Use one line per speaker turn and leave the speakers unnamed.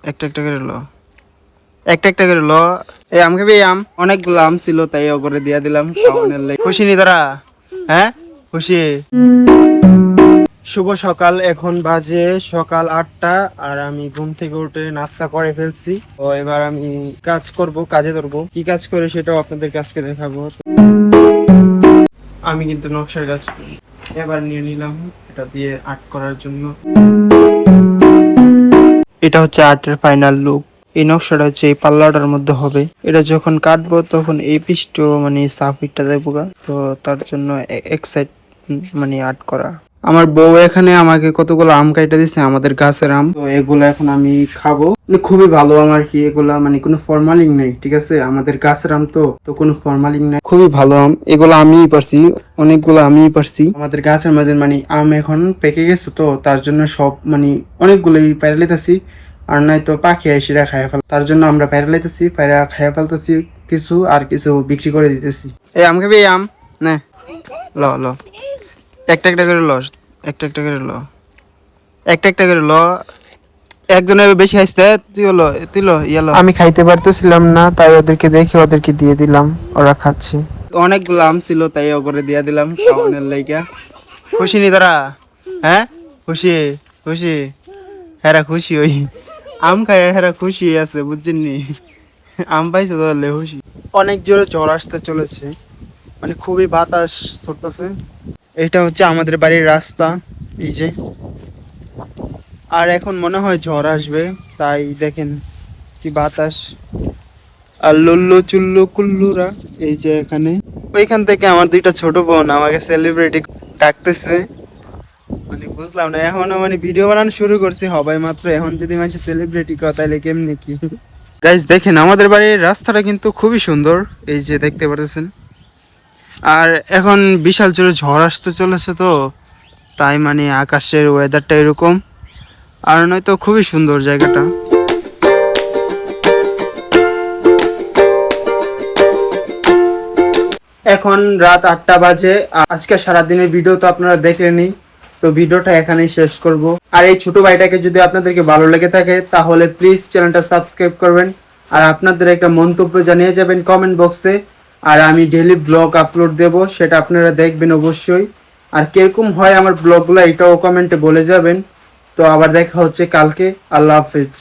একটা একটা করে ল, একটা একটা করে ল। এই আম খাবি? আম অনেকগুলো আম ছিল, তাই ওপরে দিয়া দিলাম খাওয়ানোর লাগে। খুশি নি তোরা? হ্যাঁ খুশি? শুভ সকাল, এখন বাজে সকাল 8টা আর আমি ঘুম থেকে উঠে নাস্তা করে ফেলছি। তো এবার আমি কাজ করব, কাজে ধরবো। কি কাজ করে সেটাও আপনাদের কাছকে দেখাবো। আমি কিন্তু নকশার কাজ করি। এবার নিয়ে নিলাম এটা দিয়ে আর্ট করার জন্য। এটা হচ্ছে আর্টের ফাইনাল লুক। এই নকশাটা হচ্ছে এই পাল্লাটার মধ্যে হবে। এটা যখন কাটবো তখন এই পৃষ্ঠ মানে সাফিকটা দেবো, তো তার জন্য এক সাইড মানে আর্ট করা। আমার বউ এখানে আমাকে কতগুলো আম কাইটা দিছে, আমাদের গাছের আম। তো এগুলো এখন আমি খাবো। মানে খুবই ভালো আম আর কি, এগুলা মানে কোনো ফরমালিন নেই, ঠিক আছে? আমাদের গাছের আম তো কোনো ফরমালিন নাই, খুবই ভালো আম। এগুলো আমিই পারছি, অনেকগুলো আমিই পারছি। আমাদের গাছের মাঝে মানে আম এখন পেকে গেছে, তো তার জন্য সব মানে অনেকগুলোই পাইরা লইতাছি। আর নাই তো পাখি এসে খাইয়া ফেল, তার জন্য আমরা পাইরা লইতেছি, পাইরা খাইয়া ফেলতেছি কিছু, আর কিছু বিক্রি করে দিতেছি। এই আম খাবি? আম নে, ল ল, একটা একটা করে ল, একটা একটা করে ল, একটা একটা করে ল। একজনের বেশি খাইছে, তুই হলো তুই ল ইয়ালো।
আমি খাইতে পারতেছিলাম না, তাই ওদেরকে দেখে ওদেরকে দিয়ে দিলাম, ওরা খাচ্ছে।
অনেকগুলো আম ছিল, তাই ওপরে দিয়া দিলাম খাওয়ানোর লাইগা। খুশি নি তোরা? হ্যাঁ খুশি? খুশি? হেরা খুশি, ওই আম খায় হেরা খুশি আছে, বুঝছেন নি? আম পাইছে তো খুশি। অনেক জোরে ঝড় আসতে চলেছে, মানে খুবই বাতাস ছুটতেছে। এটা হচ্ছে আমাদের বাড়ির রাস্তা, এই যে। আর এখন মনে হয় ঝড় আসবে, তাই দেখেন কি বাতাস। আর লুল্লু চুল্লু কুল্লুরা এই যে এখানে। ওইখান থেকে আমার দুইটা ছোট বোন আমাকে সেলিব্রিটি ডাকতেছে, মানে বুঝলাম না এখনো, মানে ভিডিও বানানো শুরু করছি হবাই মাত্র, এখন যদি মানুষ সেলিব্রিটি কয় তাহলে কেমনে কি? গাইস দেখেন আমাদের বাড়ির রাস্তাটা কিন্তু খুবই সুন্দর, এই যে দেখতে পাচ্ছেন। আর এখন বিশাল জোরে ঝড় আসতে চলেছে, তো তাই মানে আকাশের ওয়েদারটা এরকম। আর নয়তো খুবই সুন্দর জায়গাটা। এখন রাত 8টা বাজে। আজকে সারাদিনের ভিডিও তো আপনারা দেখলেনই, তো ভিডিওটা এখানেই শেষ করব। আর এই ছোট ভাইটাকে যদি আপনাদেরকে ভালো লেগে থাকে তাহলে প্লিজ চ্যানেলটা সাবস্ক্রাইব করবেন, আর আপনাদের একটা মন্তব্য জানিয়ে যাবেন কমেন্ট বক্সে। আর আমি ডেইলি ব্লগ আপলোড দেব, সেটা আপনারা দেখবেন অবশ্যই। আর কিরকম হয় আমার ব্লগগুলো এটাও কমেন্টে বলে যাবেন। তো আবার দেখা হচ্ছে কালকে। আল্লাহ হাফেজ।